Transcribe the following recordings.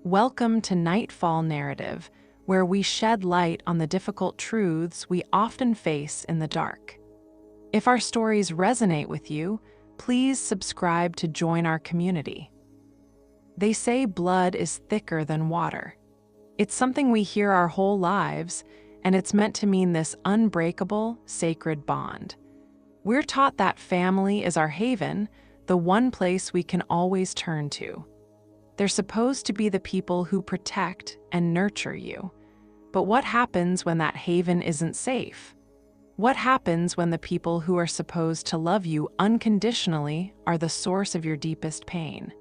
Welcome to Nightfall Narrative, where we shed light on the difficult truths we often face in the dark. If our stories resonate with you, please subscribe to join our community. They say blood is thicker than water. It's something we hear our whole lives, and it's meant to mean this unbreakable, sacred bond. We're taught that family is our haven, the one place we can always turn to. They're supposed to be the people who protect and nurture you. But what happens when that haven isn't safe? What happens when the people who are supposed to love you unconditionally are the source of your deepest pain?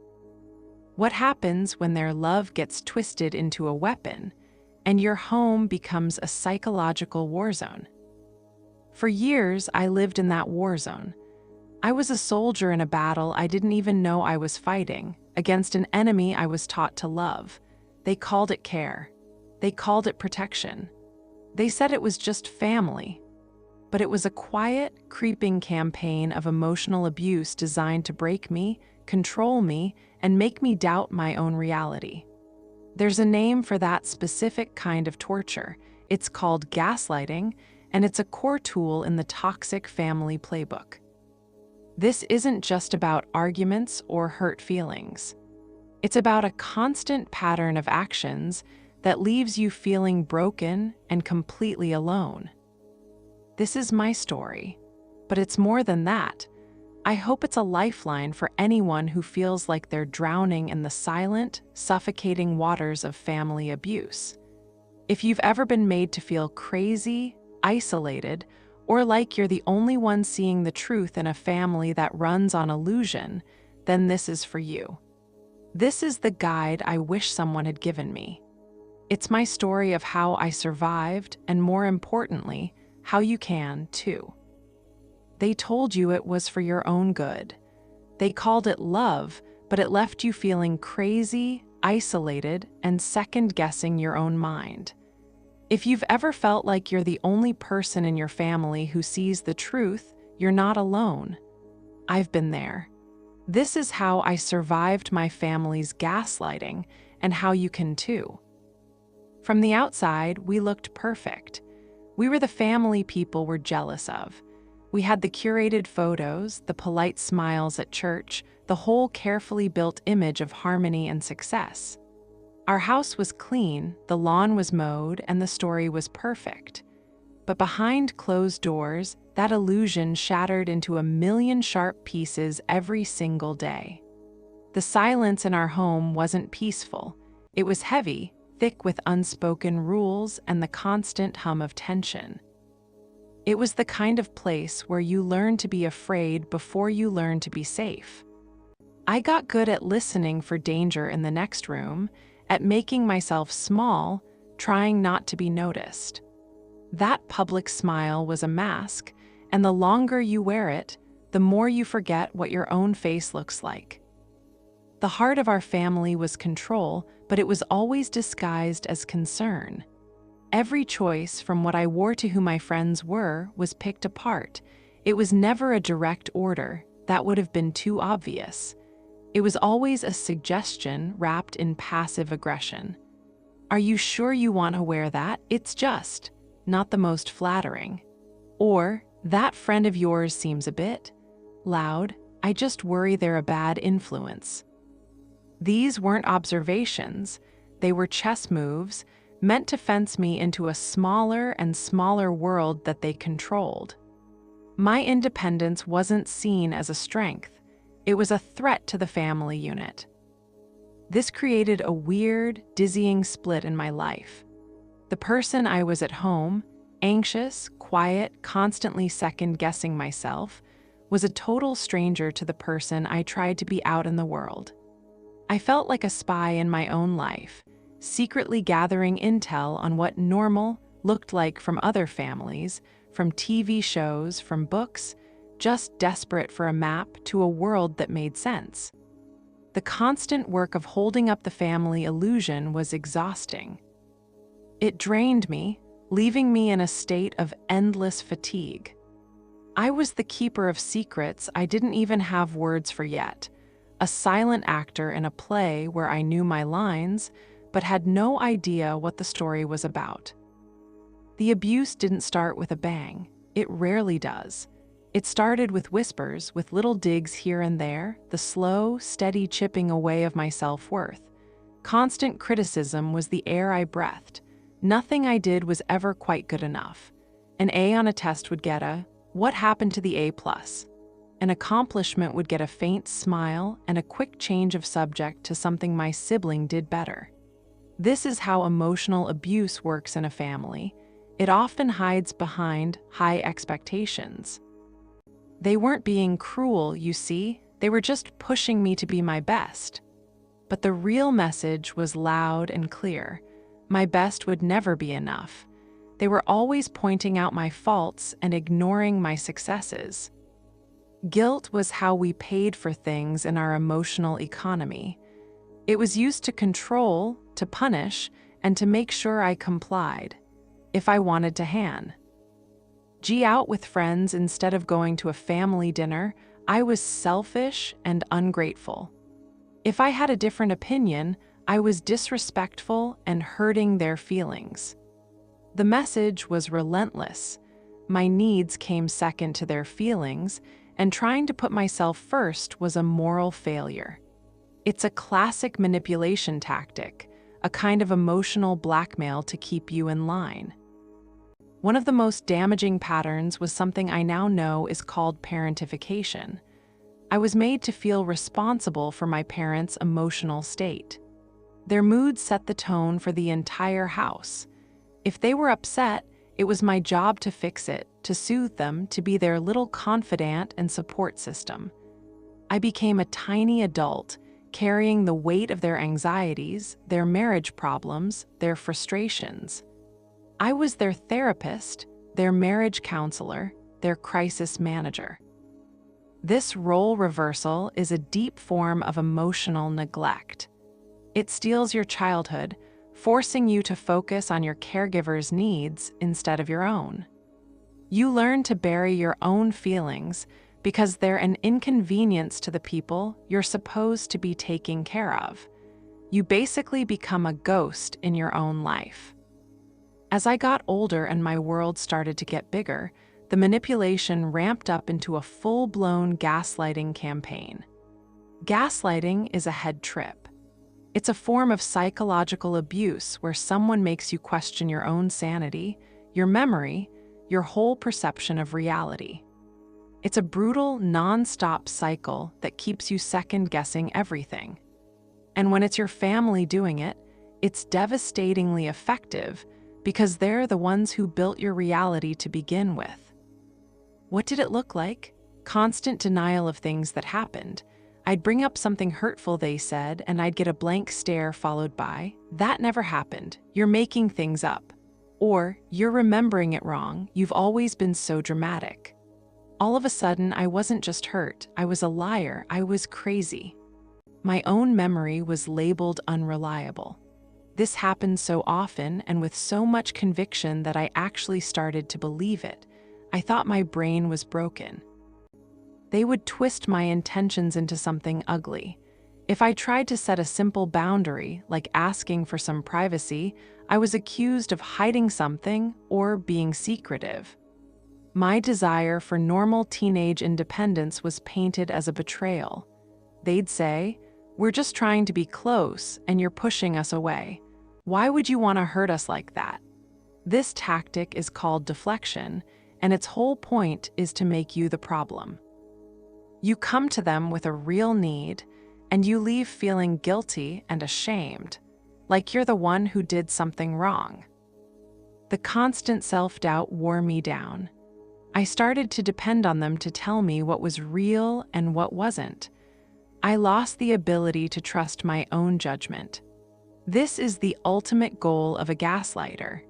What happens when their love gets twisted into a weapon and your home becomes a psychological war zone? For years, I lived in that war zone. I was a soldier in a battle I didn't even know I was fighting, against an enemy I was taught to love. They called it care. They called it protection. They said it was just family. But it was a quiet, creeping campaign of emotional abuse designed to break me, control me, and make me doubt my own reality. There's a name for that specific kind of torture. It's called gaslighting, and it's a core tool in the toxic family playbook. This isn't just about arguments or hurt feelings. It's about a constant pattern of actions that leaves you feeling broken and completely alone. This is my story, but it's more than that. I hope it's a lifeline for anyone who feels like they're drowning in the silent, suffocating waters of family abuse. If you've ever been made to feel crazy, isolated, or like you're the only one seeing the truth in a family that runs on illusion, then this is for you. This is the guide I wish someone had given me. It's my story of how I survived, and more importantly, how you can too. They told you it was for your own good. They called it love, but it left you feeling crazy, isolated, and second-guessing your own mind. If you've ever felt like you're the only person in your family who sees the truth, you're not alone. I've been there. This is how I survived my family's gaslighting, and how you can too. From the outside, we looked perfect. We were the family people were jealous of. We had the curated photos, the polite smiles at church, the whole carefully built image of harmony and success. Our house was clean, the lawn was mowed, and the story was perfect. But behind closed doors, that illusion shattered into a million sharp pieces every single day. The silence in our home wasn't peaceful. It was heavy, thick with unspoken rules and the constant hum of tension. It was the kind of place where you learn to be afraid before you learn to be safe. I got good at listening for danger in the next room, at making myself small, trying not to be noticed. That public smile was a mask, and the longer you wear it, the more you forget what your own face looks like. The heart of our family was control, but it was always disguised as concern. Every choice, from what I wore to who my friends were, was picked apart. It was never a direct order. That would have been too obvious. It was always a suggestion wrapped in passive aggression. Are you sure you want to wear that? It's just not the most flattering. Or, that friend of yours seems a bit loud. I just worry they're a bad influence. These weren't observations. They were chess moves meant to fence me into a smaller and smaller world that they controlled. My independence wasn't seen as a strength. It was a threat to the family unit. This created a weird, dizzying split in my life. The person I was at home, anxious, quiet, constantly second-guessing myself, was a total stranger to the person I tried to be out in the world. I felt like a spy in my own life, secretly gathering intel on what normal looked like from other families, from TV shows, from books, just desperate for a map to a world that made sense. The constant work of holding up the family illusion was exhausting. It drained me, leaving me in a state of endless fatigue. I was the keeper of secrets I didn't even have words for yet, a silent actor in a play where I knew my lines, but had no idea what the story was about. The abuse didn't start with a bang. It rarely does. It started with whispers, with little digs here and there, the slow, steady chipping away of my self-worth. Constant criticism was the air I breathed. Nothing I did was ever quite good enough. An A on a test would get a, "What happened to the A+?" An accomplishment would get a faint smile and a quick change of subject to something my sibling did better. This is how emotional abuse works in a family. It often hides behind high expectations. They weren't being cruel, you see. They were just pushing me to be my best. But the real message was loud and clear. My best would never be enough. They were always pointing out my faults and ignoring my successes. Guilt was how we paid for things in our emotional economy. It was used to control, to punish, and to make sure I complied. If I wanted to hang out with friends instead of going to a family dinner, I was selfish and ungrateful. If I had a different opinion, I was disrespectful and hurting their feelings. The message was relentless. My needs came second to their feelings, and trying to put myself first was a moral failure. It's a classic manipulation tactic, a kind of emotional blackmail to keep you in line. One of the most damaging patterns was something I now know is called parentification. I was made to feel responsible for my parents' emotional state. Their moods set the tone for the entire house. If they were upset, it was my job to fix it, to soothe them, to be their little confidant and support system. I became a tiny adult, carrying the weight of their anxieties, their marriage problems, their frustrations. I was their therapist, their marriage counselor, their crisis manager. This role reversal is a deep form of emotional neglect. It steals your childhood, forcing you to focus on your caregiver's needs instead of your own. You learn to bury your own feelings because they're an inconvenience to the people you're supposed to be taking care of. You basically become a ghost in your own life. As I got older and my world started to get bigger, the manipulation ramped up into a full-blown gaslighting campaign. Gaslighting is a head trip. It's a form of psychological abuse where someone makes you question your own sanity, your memory, your whole perception of reality. It's a brutal, non-stop cycle that keeps you second-guessing everything. And when it's your family doing it, it's devastatingly effective because they're the ones who built your reality to begin with. What did it look like? Constant denial of things that happened. I'd bring up something hurtful they said, and I'd get a blank stare followed by, "That never happened. You're making things up." Or, "You're remembering it wrong. You've always been so dramatic." All of a sudden, I wasn't just hurt. I was a liar. I was crazy. My own memory was labeled unreliable. This happened so often and with so much conviction that I actually started to believe it. I thought my brain was broken. They would twist my intentions into something ugly. If I tried to set a simple boundary, like asking for some privacy, I was accused of hiding something or being secretive. My desire for normal teenage independence was painted as a betrayal. They'd say, "We're just trying to be close, and you're pushing us away. Why would you want to hurt us like that?" This tactic is called deflection, and its whole point is to make you the problem. You come to them with a real need, and you leave feeling guilty and ashamed, like you're the one who did something wrong. The constant self-doubt wore me down. I started to depend on them to tell me what was real and what wasn't. I lost the ability to trust my own judgment. This is the ultimate goal of a gaslighter,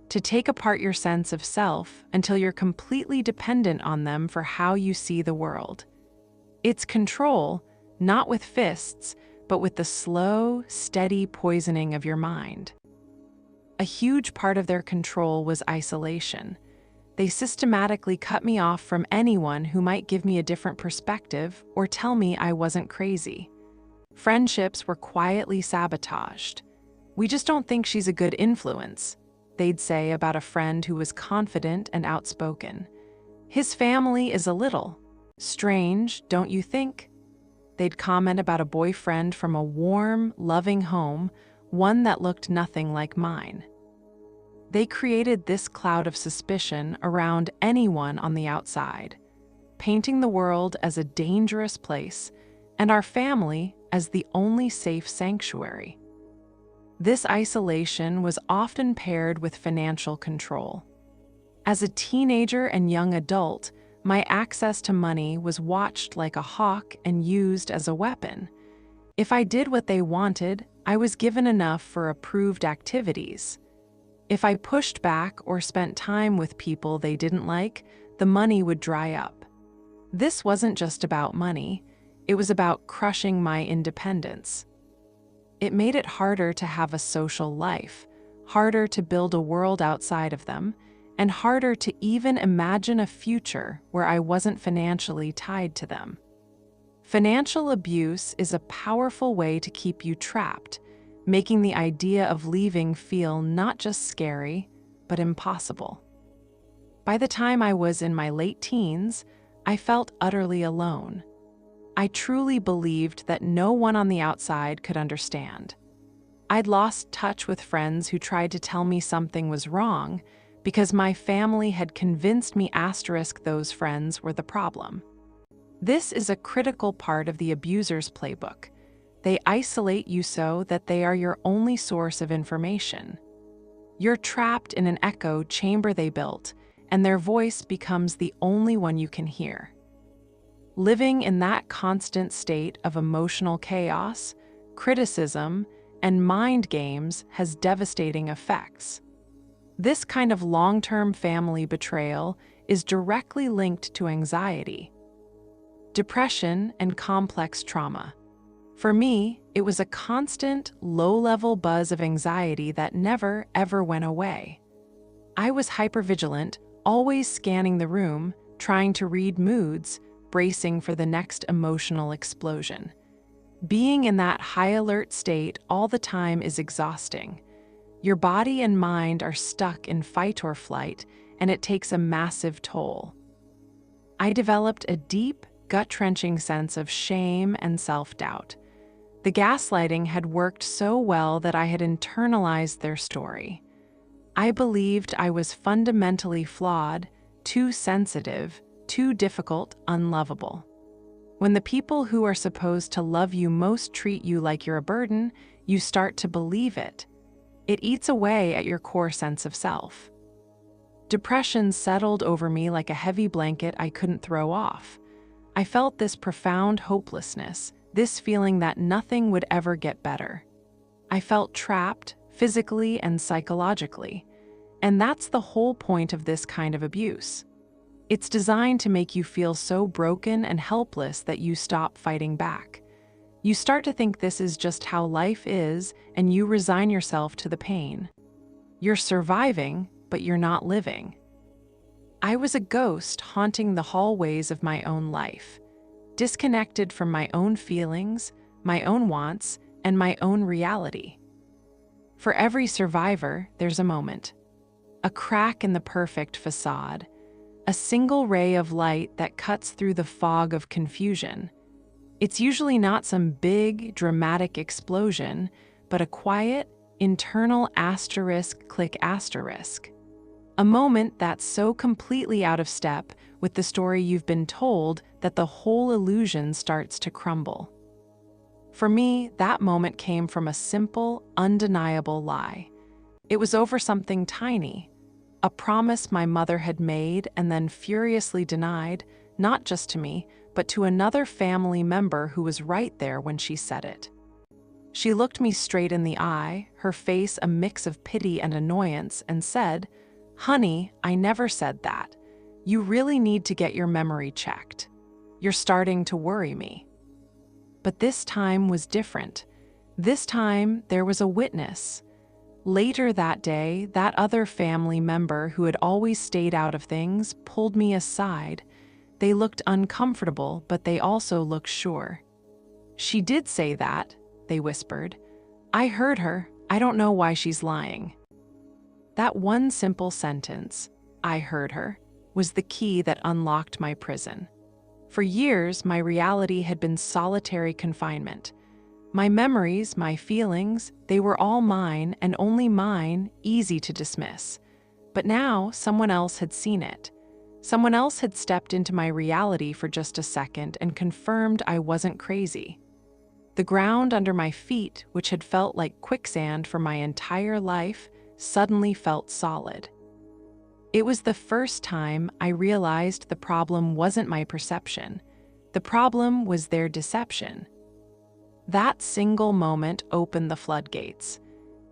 to take apart your sense of self until you're completely dependent on them for how you see the world. It's control, not with fists, but with the slow, steady poisoning of your mind. A huge part of their control was isolation. They systematically cut me off from anyone who might give me a different perspective or tell me I wasn't crazy. Friendships were quietly sabotaged. "We just don't think she's a good influence," they'd say about a friend who was confident and outspoken. "His family is a little strange, don't you think?" They'd comment about a boyfriend from a warm, loving home, one that looked nothing like mine. They created this cloud of suspicion around anyone on the outside, painting the world as a dangerous place and our family as the only safe sanctuary. This isolation was often paired with financial control. As a teenager and young adult, my access to money was watched like a hawk and used as a weapon. If I did what they wanted, I was given enough for approved activities. If I pushed back or spent time with people they didn't like, the money would dry up. This wasn't just about money, it was about crushing my independence. It made it harder to have a social life, harder to build a world outside of them, and harder to even imagine a future where I wasn't financially tied to them. Financial abuse is a powerful way to keep you trapped, making the idea of leaving feel not just scary, but impossible. By the time I was in my late teens, I felt utterly alone. I truly believed that no one on the outside could understand. I'd lost touch with friends who tried to tell me something was wrong because my family had convinced me those friends were the problem. This is a critical part of the abuser's playbook. They isolate you so that they are your only source of information. You're trapped in an echo chamber they built, and their voice becomes the only one you can hear. Living in that constant state of emotional chaos, criticism, and mind games has devastating effects. This kind of long-term family betrayal is directly linked to anxiety, depression, and complex trauma. For me, it was a constant, low-level buzz of anxiety that never, ever went away. I was hypervigilant, always scanning the room, trying to read moods, bracing for the next emotional explosion. Being in that high-alert state all the time is exhausting. Your body and mind are stuck in fight or flight, and it takes a massive toll. I developed a deep, gut-wrenching sense of shame and self-doubt. The gaslighting had worked so well that I had internalized their story. I believed I was fundamentally flawed, too sensitive, too difficult, unlovable. When the people who are supposed to love you most treat you like you're a burden, you start to believe it. It eats away at your core sense of self. Depression settled over me like a heavy blanket I couldn't throw off. I felt this profound hopelessness, this feeling that nothing would ever get better. I felt trapped, physically and psychologically. And that's the whole point of this kind of abuse. It's designed to make you feel so broken and helpless that you stop fighting back. You start to think this is just how life is, and you resign yourself to the pain. You're surviving, but you're not living. I was a ghost haunting the hallways of my own life, disconnected from my own feelings, my own wants, and my own reality. For every survivor, there's a moment. A crack in the perfect facade. A single ray of light that cuts through the fog of confusion. It's usually not some big, dramatic explosion, but a quiet, internal *click*. A moment that's so completely out of step with the story you've been told that the whole illusion starts to crumble. For me, that moment came from a simple, undeniable lie. It was over something tiny. A promise my mother had made and then furiously denied, not just to me, but to another family member who was right there when she said it. She looked me straight in the eye, her face a mix of pity and annoyance, and said, "Honey, I never said that. You really need to get your memory checked. You're starting to worry me." But this time was different. This time, there was a witness. Later that day, that other family member who had always stayed out of things pulled me aside. They looked uncomfortable, but they also looked sure. "She did say that," they whispered. "I heard her. I don't know why she's lying." That one simple sentence, "I heard her," was the key that unlocked my prison. For years, my reality had been solitary confinement. My memories, my feelings, they were all mine and only mine, easy to dismiss. But now, someone else had seen it. Someone else had stepped into my reality for just a second and confirmed I wasn't crazy. The ground under my feet, which had felt like quicksand for my entire life, suddenly felt solid. It was the first time I realized the problem wasn't my perception. The problem was their deception. That single moment opened the floodgates.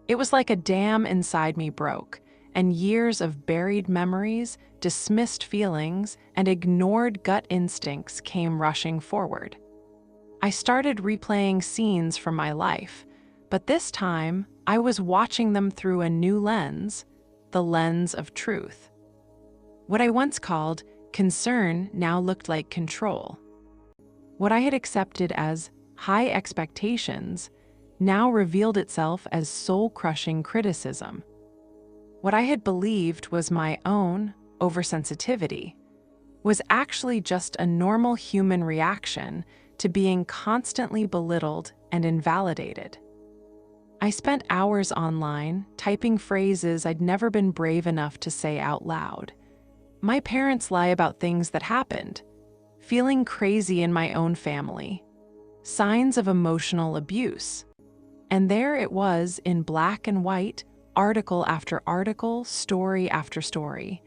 It was like a dam inside me broke, and years of buried memories, dismissed feelings, and ignored gut instincts came rushing forward. I started replaying scenes from my life, but this time I was watching them through a new lens, the lens of truth. What I once called concern now looked like control. What I had accepted as high expectations now revealed itself as soul-crushing criticism. What I had believed was my own oversensitivity was actually just a normal human reaction to being constantly belittled and invalidated. I spent hours online typing phrases I'd never been brave enough to say out loud. My parents lie about things that happened. Feeling crazy in my own family. Signs of emotional abuse. And there it was in black and white, article after article, story after story.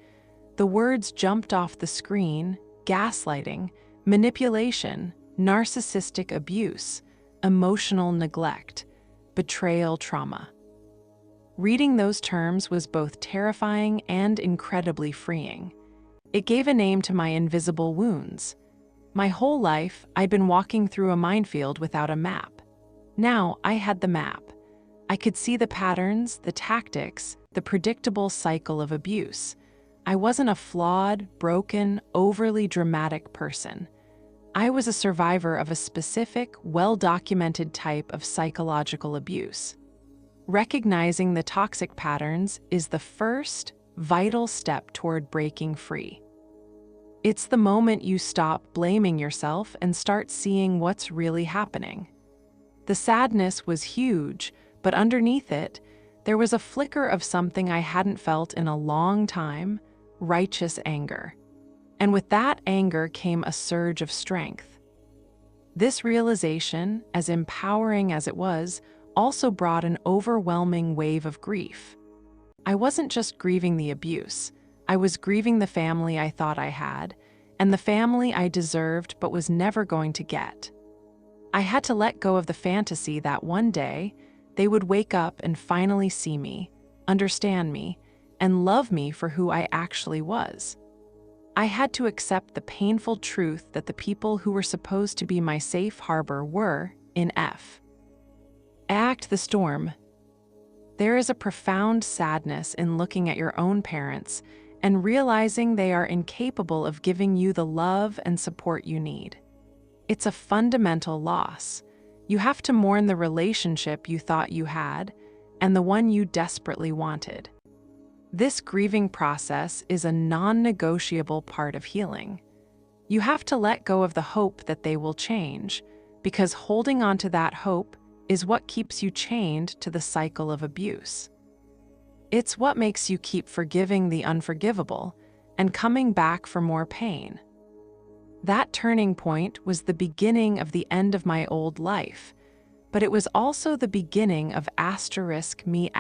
The words jumped off the screen: gaslighting, manipulation, narcissistic abuse, emotional neglect, betrayal trauma. Reading those terms was both terrifying and incredibly freeing. It gave a name to my invisible wounds. My whole life, I'd been walking through a minefield without a map. Now I had the map. I could see the patterns, the tactics, the predictable cycle of abuse. I wasn't a flawed, broken, overly dramatic person. I was a survivor of a specific, well-documented type of psychological abuse. Recognizing the toxic patterns is the first, vital step toward breaking free. It's the moment you stop blaming yourself and start seeing what's really happening. The sadness was huge, but underneath it, there was a flicker of something I hadn't felt in a long time: righteous anger. And with that anger came a surge of strength. This realization, as empowering as it was, also brought an overwhelming wave of grief. I wasn't just grieving the abuse. I was grieving the family I thought I had, and the family I deserved but was never going to get. I had to let go of the fantasy that one day they would wake up and finally see me, understand me, and love me for who I actually was. I had to accept the painful truth that the people who were supposed to be my safe harbor were, in F. Act the storm. There is a profound sadness in looking at your own parents and realizing they are incapable of giving you the love and support you need. It's a fundamental loss. You have to mourn the relationship you thought you had and the one you desperately wanted. This grieving process is a non-negotiable part of healing. You have to let go of the hope that they will change, because holding on to that hope is what keeps you chained to the cycle of abuse. It's what makes you keep forgiving the unforgivable and coming back for more pain. That turning point was the beginning of the end of my old life, but it was also the beginning of *me*.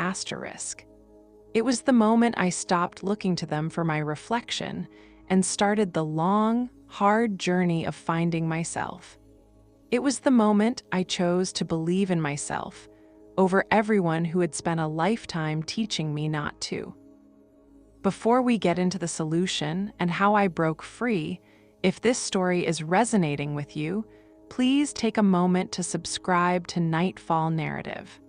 It was the moment I stopped looking to them for my reflection and started the long, hard journey of finding myself. It was the moment I chose to believe in myself over everyone who had spent a lifetime teaching me not to. Before we get into the solution and how I broke free, if this story is resonating with you, please take a moment to subscribe to Nightfall Narrative.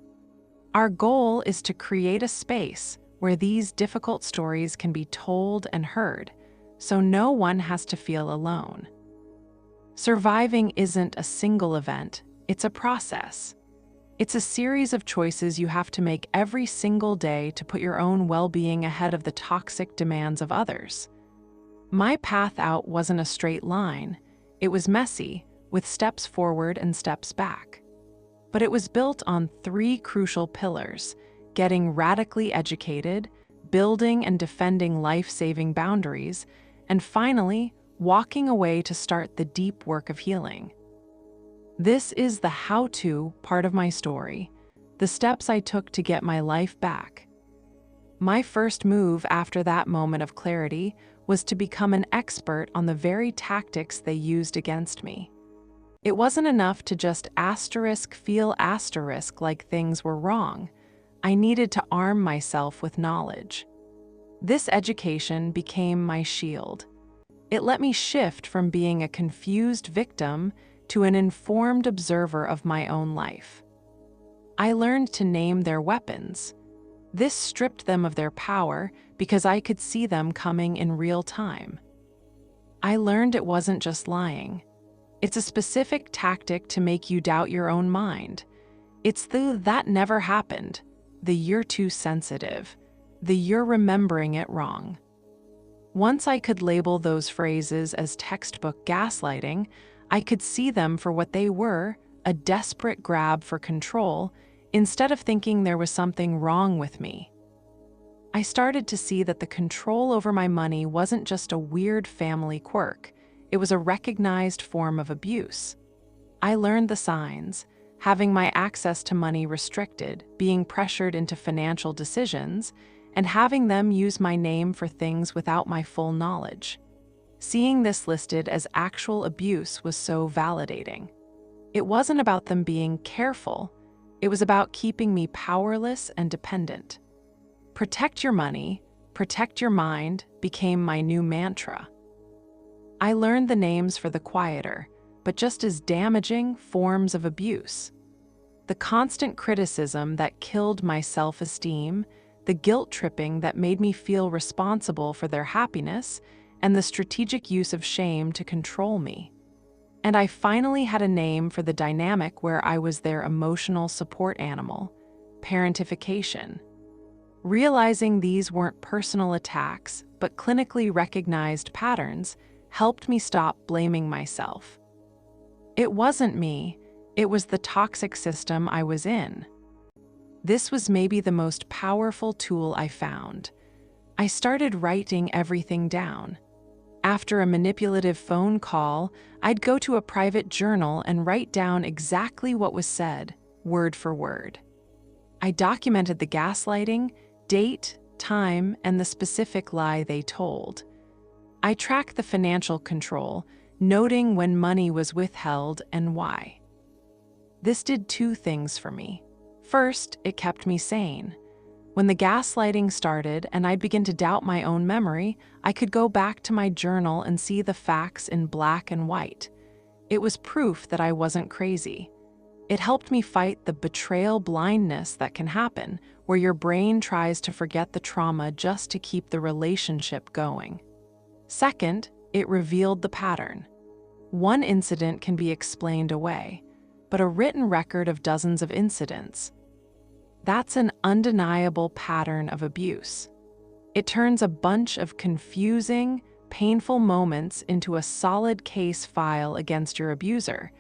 Our goal is to create a space where these difficult stories can be told and heard, so no one has to feel alone. Surviving isn't a single event, it's a process. It's a series of choices you have to make every single day to put your own well-being ahead of the toxic demands of others. My path out wasn't a straight line. It was messy, with steps forward and steps back. But it was built on three crucial pillars: getting radically educated, building and defending life-saving boundaries, and finally, walking away to start the deep work of healing. This is the how-to part of my story, the steps I took to get my life back. My first move after that moment of clarity was to become an expert on the very tactics they used against me. It wasn't enough to just feel like things were wrong. I needed to arm myself with knowledge. This education became my shield. It let me shift from being a confused victim to an informed observer of my own life. I learned to name their weapons. This stripped them of their power because I could see them coming in real time. I learned it wasn't just lying. It's a specific tactic to make you doubt your own mind. It's the "that never happened," the "you're too sensitive," the "you're remembering it wrong." Once I could label those phrases as textbook gaslighting, I could see them for what they were: a desperate grab for control, instead of thinking there was something wrong with me. I started to see that the control over my money wasn't just a weird family quirk. It was a recognized form of abuse. I learned the signs: having my access to money restricted, being pressured into financial decisions, and having them use my name for things without my full knowledge. Seeing this listed as actual abuse was so validating. It wasn't about them being careful. It was about keeping me powerless and dependent. Protect your money, protect your mind became my new mantra. I learned the names for the quieter, but just as damaging, forms of abuse. The constant criticism that killed my self-esteem, the guilt tripping that made me feel responsible for their happiness, and the strategic use of shame to control me. And I finally had a name for the dynamic where I was their emotional support animal: parentification. Realizing these weren't personal attacks, but clinically recognized patterns, helped me stop blaming myself. It wasn't me, it was the toxic system I was in. This was maybe the most powerful tool I found. I started writing everything down. After a manipulative phone call, I'd go to a private journal and write down exactly what was said, word for word. I documented the gaslighting, date, time, and the specific lie they told. I tracked the financial control, noting when money was withheld and why. This did two things for me. First, it kept me sane. When the gaslighting started and I'd begin to doubt my own memory, I could go back to my journal and see the facts in black and white. It was proof that I wasn't crazy. It helped me fight the betrayal blindness that can happen, where your brain tries to forget the trauma just to keep the relationship going. Second, it revealed the pattern. One incident can be explained away, but a written record of dozens of incidents, that's an undeniable pattern of abuse. It turns a bunch of confusing, painful moments into a solid case file against your abuser,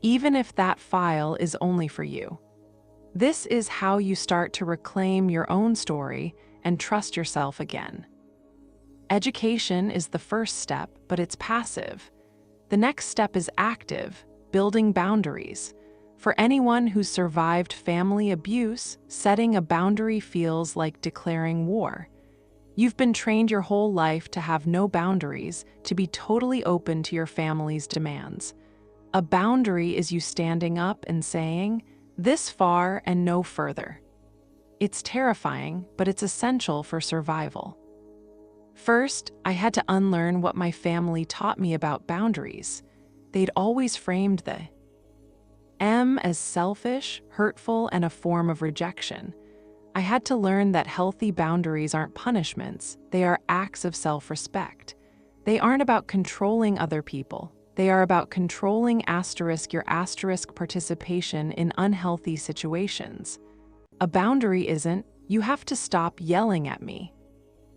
even if that file is only for you. This is how you start to reclaim your own story and trust yourself again. Education is the first step, but it's passive. The next step is active, building boundaries. For anyone who's survived family abuse, setting a boundary feels like declaring war. You've been trained your whole life to have no boundaries, to be totally open to your family's demands. A boundary is you standing up and saying, "This far and no further." It's terrifying, but it's essential for survival. First, I had to unlearn what my family taught me about boundaries. They'd always framed the M as selfish, hurtful, and a form of rejection. I had to learn that healthy boundaries aren't punishments, they are acts of self-respect. They aren't about controlling other people, They are about controlling your participation in unhealthy situations. A boundary isn't, you have to stop yelling at me.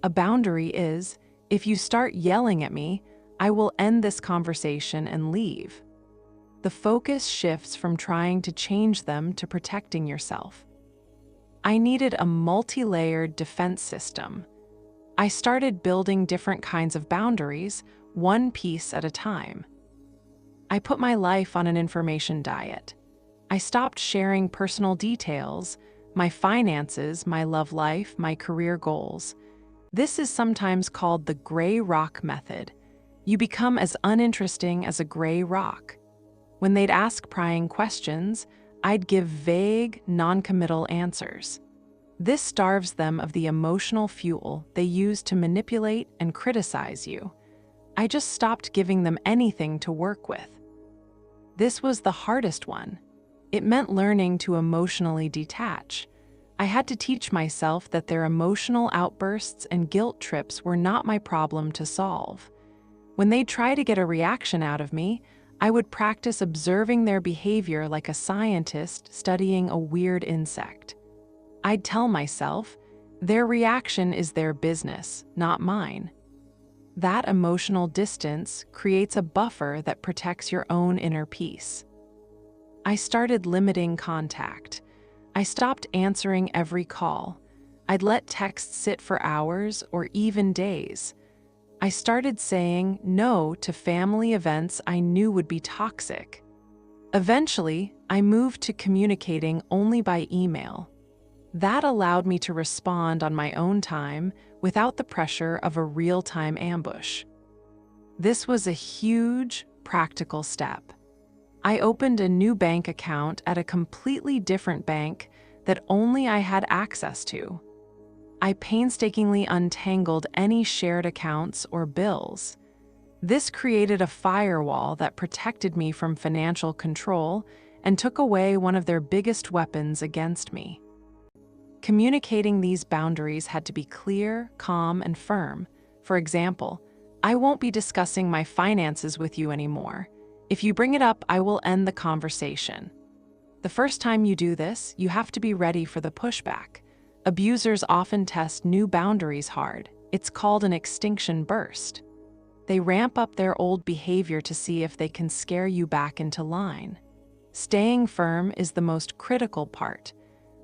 A boundary is, if you start yelling at me, I will end this conversation and leave. The focus shifts from trying to change them to protecting yourself. I needed a multi-layered defense system. I started building different kinds of boundaries, one piece at a time. I put my life on an information diet. I stopped sharing personal details, my finances, my love life, my career goals. This is sometimes called the gray rock method. You become as uninteresting as a gray rock. When they'd ask prying questions, I'd give vague, non-committal answers. This starves them of the emotional fuel they use to manipulate and criticize you. I just stopped giving them anything to work with. This was the hardest one. It meant learning to emotionally detach. I had to teach myself that their emotional outbursts and guilt trips were not my problem to solve. When they'd try to get a reaction out of me, I would practice observing their behavior like a scientist studying a weird insect. I'd tell myself, their reaction is their business, not mine. That emotional distance creates a buffer that protects your own inner peace. I started limiting contact. I stopped answering every call. I'd let texts sit for hours or even days. I started saying no to family events I knew would be toxic. Eventually, I moved to communicating only by email. That allowed me to respond on my own time without the pressure of a real-time ambush. This was a huge, practical step. I opened a new bank account at a completely different bank that only I had access to. I painstakingly untangled any shared accounts or bills. This created a firewall that protected me from financial control and took away one of their biggest weapons against me. Communicating these boundaries had to be clear, calm, and firm. For example, I won't be discussing my finances with you anymore. If you bring it up, I will end the conversation. The first time you do this, you have to be ready for the pushback. Abusers often test new boundaries hard. It's called an extinction burst. They ramp up their old behavior to see if they can scare you back into line. Staying firm is the most critical part.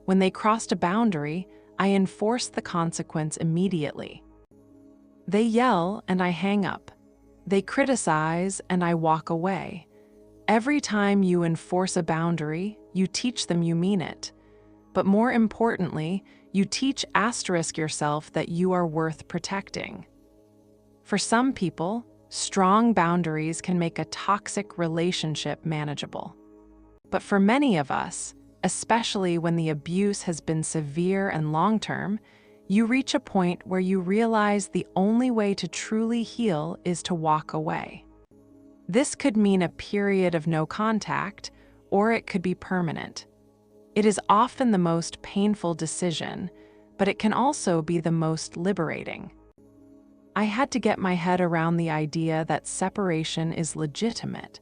When they crossed a boundary, I enforced the consequence immediately. They yell and I hang up. They criticize and I walk away. Every time you enforce a boundary, you teach them you mean it. But more importantly, you teach yourself that you are worth protecting. For some people, strong boundaries can make a toxic relationship manageable. But for many of us, especially when the abuse has been severe and long-term, you reach a point where you realize the only way to truly heal is to walk away. This could mean a period of no contact, or it could be permanent. It is often the most painful decision, but it can also be the most liberating. I had to get my head around the idea that separation is legitimate.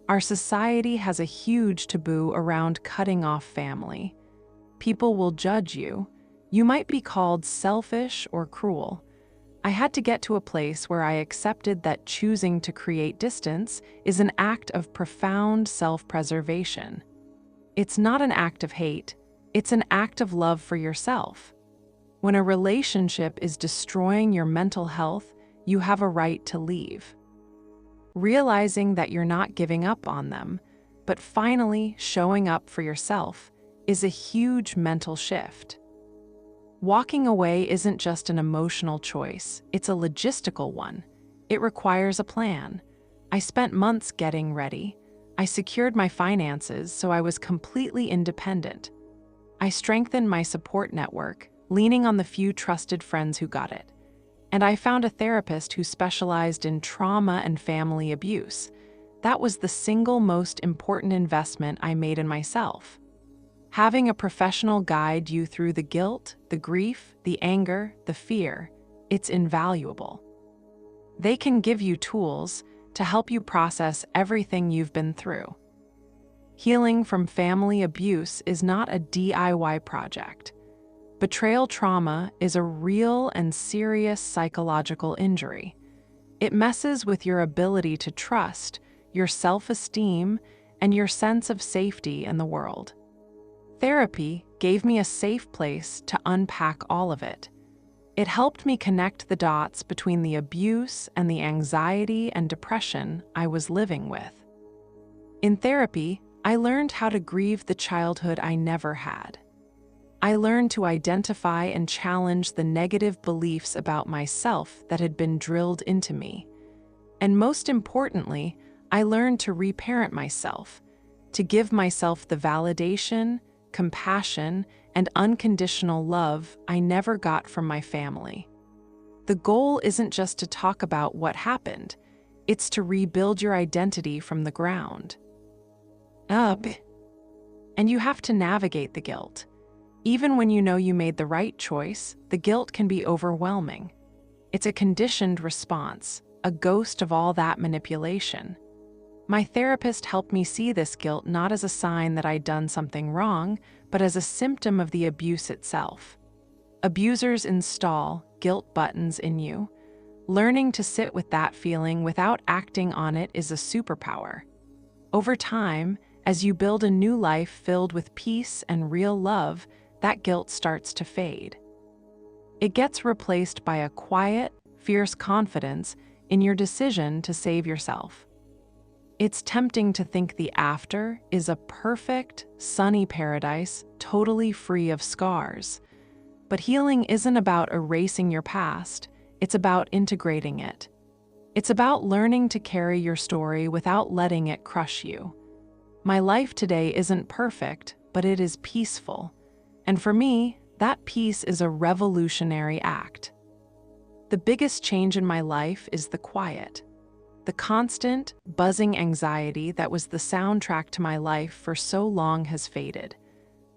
Our society has a huge taboo around cutting off family. People will judge you. You might be called selfish or cruel. I had to get to a place where I accepted that choosing to create distance is an act of profound self-preservation. It's not an act of hate, it's an act of love for yourself. When a relationship is destroying your mental health, you have a right to leave. Realizing that you're not giving up on them, but finally showing up for yourself, is a huge mental shift. Walking away isn't just an emotional choice, it's a logistical one. It requires a plan. I spent months getting ready. I secured my finances so I was completely independent. I strengthened my support network, leaning on the few trusted friends who got it. And I found a therapist who specialized in trauma and family abuse. That was the single most important investment I made in myself. Having a professional guide you through the guilt, the grief, the anger, the fear, it's invaluable. They can give you tools, to help you process everything you've been through. Healing from family abuse is not a DIY project. Betrayal trauma is a real and serious psychological injury. It messes with your ability to trust, your self-esteem, and your sense of safety in the world. Therapy gave me a safe place to unpack all of it. It helped me connect the dots between the abuse and the anxiety and depression I was living with. In therapy, I learned how to grieve the childhood I never had. I learned to identify and challenge the negative beliefs about myself that had been drilled into me. And most importantly, I learned to reparent myself, to give myself the validation, compassion, and unconditional love I never got from my family. The goal isn't just to talk about what happened, it's to rebuild your identity from the ground up. And you have to navigate the guilt. Even when you know you made the right choice, the guilt can be overwhelming. It's a conditioned response, a ghost of all that manipulation. My therapist helped me see this guilt not as a sign that I'd done something wrong, but as a symptom of the abuse itself. Abusers install guilt buttons in you. Learning to sit with that feeling without acting on it is a superpower. Over time, as you build a new life filled with peace and real love, that guilt starts to fade. It gets replaced by a quiet, fierce confidence in your decision to save yourself. It's tempting to think the after is a perfect, sunny paradise, totally free of scars. But healing isn't about erasing your past, it's about integrating it. It's about learning to carry your story without letting it crush you. My life today isn't perfect, but it is peaceful. And for me, that peace is a revolutionary act. The biggest change in my life is the quiet. The constant, buzzing anxiety that was the soundtrack to my life for so long has faded.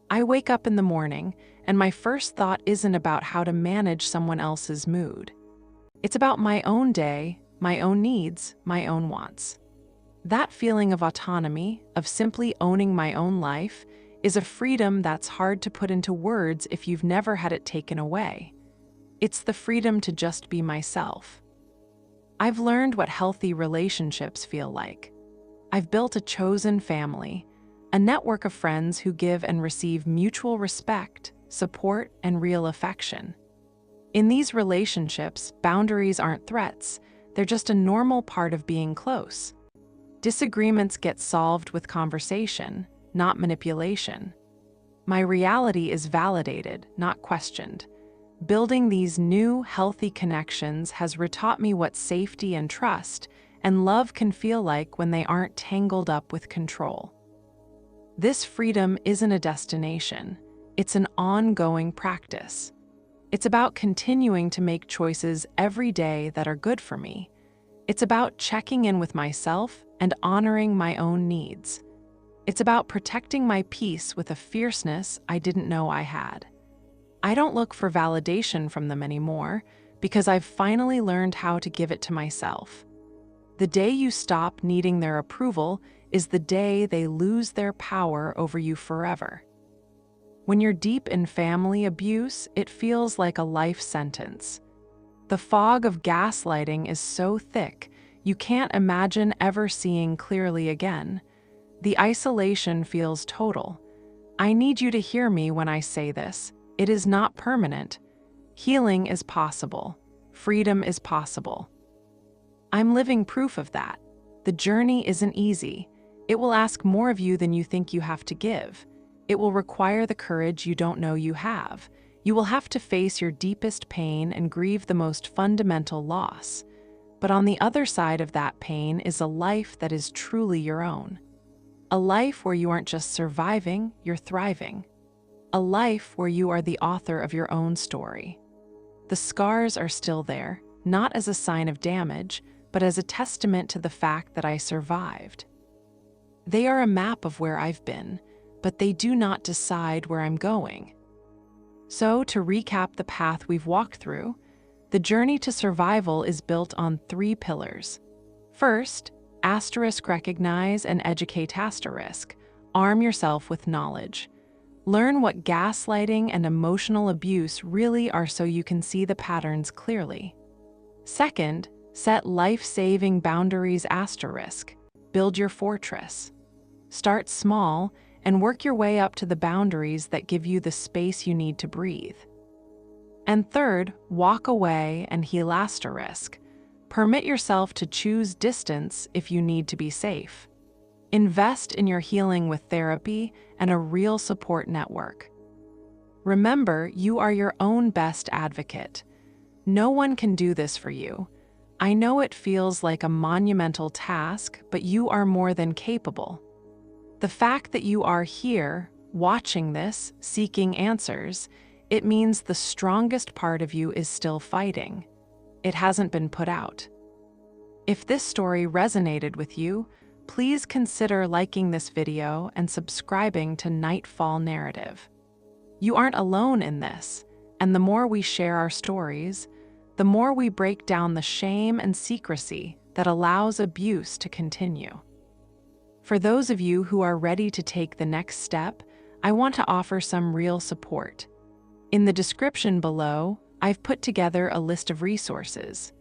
I wake up in the morning, and my first thought isn't about how to manage someone else's mood. It's about my own day, my own needs, my own wants. That feeling of autonomy, of simply owning my own life, is a freedom that's hard to put into words if you've never had it taken away. It's the freedom to just be myself. I've learned what healthy relationships feel like. I've built a chosen family, a network of friends who give and receive mutual respect, support, and real affection. In these relationships, boundaries aren't threats, they're just a normal part of being close. Disagreements get solved with conversation, not manipulation. My reality is validated, not questioned. Building these new, healthy connections has retaught me what safety and trust and love can feel like when they aren't tangled up with control. This freedom isn't a destination, it's an ongoing practice. It's about continuing to make choices every day that are good for me. It's about checking in with myself and honoring my own needs. It's about protecting my peace with a fierceness I didn't know I had. I don't look for validation from them anymore because I've finally learned how to give it to myself. The day you stop needing their approval is the day they lose their power over you forever. When you're deep in family abuse, it feels like a life sentence. The fog of gaslighting is so thick, you can't imagine ever seeing clearly again. The isolation feels total. I need you to hear me when I say this. It is not permanent. Healing is possible. Freedom is possible. I'm living proof of that. The journey isn't easy. It will ask more of you than you think you have to give. It will require the courage you don't know you have. You will have to face your deepest pain and grieve the most fundamental loss. But on the other side of that pain is a life that is truly your own. A life where you aren't just surviving, you're thriving. A life where you are the author of your own story. The scars are still there, not as a sign of damage, but as a testament to the fact that I survived. They are a map of where I've been, but they do not decide where I'm going. So, to recap the path we've walked through, the journey to survival is built on 3 pillars. First, recognize and educate asterisk. Arm yourself with knowledge. Learn what gaslighting and emotional abuse really are so you can see the patterns clearly. Second, set life-saving boundaries asterisk. Build your fortress. Start small and work your way up to the boundaries that give you the space you need to breathe. And third, walk away and heal asterisk. Permit yourself to choose distance if you need to be safe. Invest in your healing with therapy and a real support network. Remember, you are your own best advocate. No one can do this for you. I know it feels like a monumental task, but you are more than capable. The fact that you are here, watching this, seeking answers, it means the strongest part of you is still fighting. It hasn't been put out. If this story resonated with you, please consider liking this video and subscribing to Nightfall Narrative. You aren't alone in this, and the more we share our stories, the more we break down the shame and secrecy that allows abuse to continue. For those of you who are ready to take the next step, I want to offer some real support. In the description below, I've put together a list of resources.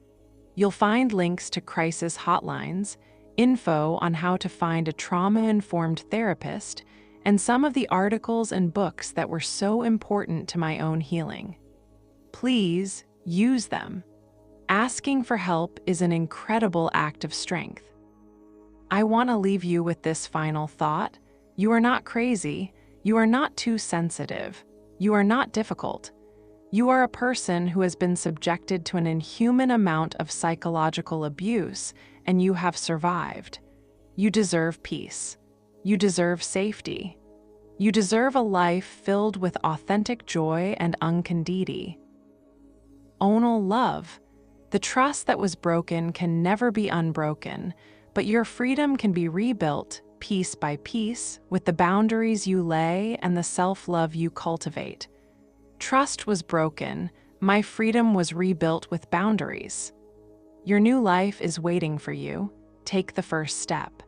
You'll find links to crisis hotlines, info on how to find a trauma-informed therapist, and some of the articles and books that were so important to my own healing. Please use them. Asking for help is an incredible act of strength. I want to leave you with this final thought. You are not crazy. You are not too sensitive. You are not difficult. You are a person who has been subjected to an inhuman amount of psychological abuse, and you have survived. You deserve peace. You deserve safety. You deserve a life filled with authentic joy and unconditioned love. The trust that was broken can never be unbroken, but your freedom can be rebuilt piece by piece with the boundaries you lay and the self-love you cultivate. Trust was broken. My freedom was rebuilt with boundaries. Your new life is waiting for you. Take the first step.